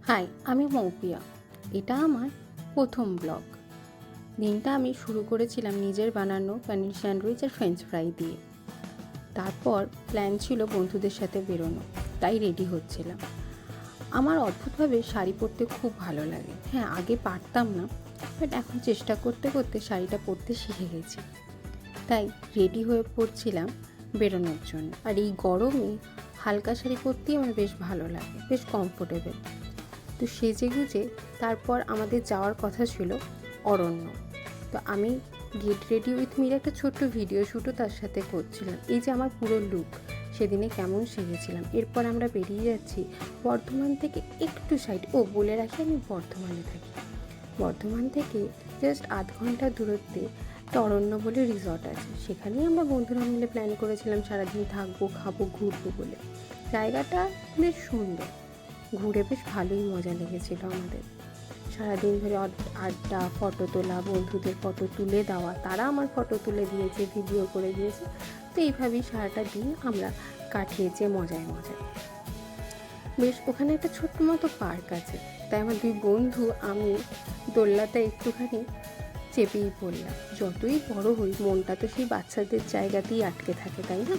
High, আমি মৌপিয়া। এটা আমার প্রথম ব্লগ। দিনটা আমি শুরু করেছিলাম নিজের বানানো পনির স্যান্ডউইচ আর ফ্রেঞ্চ ফ্রাই দিয়ে। তারপর প্ল্যান ছিল বন্ধুদের সাথে বেরোনো, তাই রেডি হচ্ছিলাম। আমার অদ্ভুতভাবে শাড়ি পরতে খুব ভালো লাগে। হ্যাঁ, আগে পারতাম না, বাট এখন চেষ্টা করতে করতে শাড়িটা পরতে শিখে গেছি। তাই রেডি হয়ে পড়ছিলাম বেরোনোর জন্য। আর এই গরমে হালকা শাড়ি পরতেই আমার বেশ ভালো লাগে, বেশ কমফোর্টেবল। তো সেজেগুজে তারপর আমাদের যাওয়ার কথা ছিল অরণ্য। তো আমি গেট রেডি উইথ মির একটা ছোট্ট ভিডিও শ্যুটও তার সাথে করছিলাম। এই যে আমার পুরো লুক, সেদিনে কেমন সেজেছিলাম। এরপর আমরা বেরিয়ে যাচ্ছি বর্ধমান থেকে একটু সাইড। বলে রাখি আমি বর্ধমানে থাকি। বর্ধমান থেকে জাস্ট আধ ঘন্টা দূরত্বে একটা অরণ্য বলে রিসর্ট আছে, সেখানেই আমরা বন্ধুরা মিলে প্ল্যান করেছিলাম সারাদিন থাকবো, খাবো, ঘুরবো বলে। জায়গাটা বেশ সুন্দর, ঘুরে বেশ ভালোই মজা লেগেছিল আমাদের। সারাদিন ধরে আড্ডা, ফটো তোলা, বন্ধুদের ফটো তুলে দেওয়া, তারা আমার ফটো তুলে দিয়েছে, ভিডিও করে দিয়েছে। তো এইভাবেই সারাটা দিন আমরা কাটিয়েছি মজায় মজায়। বেশ ওখানে একটা ছোট্ট মতো পার্ক আছে, তাই আমার দুই বন্ধু আমি দোলনাতে একটুখানি চেপেই পড়লাম। যতই বড় হই, মনটা তো সেই বাচ্চাদের জায়গাতেই আটকে থাকে, তাই না?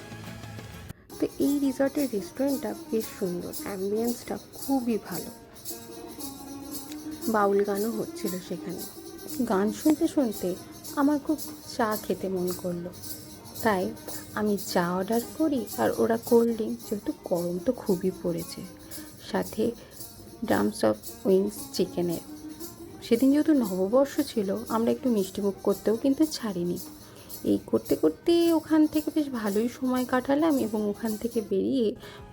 তো এই রিসর্টের রেস্টুরেন্টটা বেশ সুন্দর, অ্যাম্বিয়েন্সটা খুবই ভালো। বাউল গানও হচ্ছিল সেখানে। গান শুনতে শুনতে আমার খুব চা খেতে মন করলো, তাই আমি চা অর্ডার করি আর ওরা কোল্ড ড্রিঙ্ক, যেহেতু গরম তো খুবই পড়েছে, সাথে ড্রামস অফ উইংস চিকেনের। সেদিন যেহেতু নববর্ষ ছিল, আমরা একটু মিষ্টিমুখ করতেও কিন্তু ছাড়িনি। এই করতে করতে ওখান থেকে বেশ ভালোই সময় কাটালাম এবং ওখান থেকে বেরিয়ে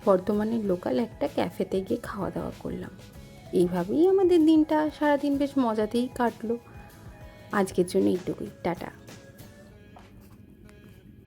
বর্ধমানের লোকাল একটা ক্যাফেতে গিয়ে খাওয়া দাওয়া করলাম। এইভাবেই আমাদের দিনটা সারাদিন বেশ মজাতেই কাটলো। আজকের জন্য এইটুকুই, টাটা।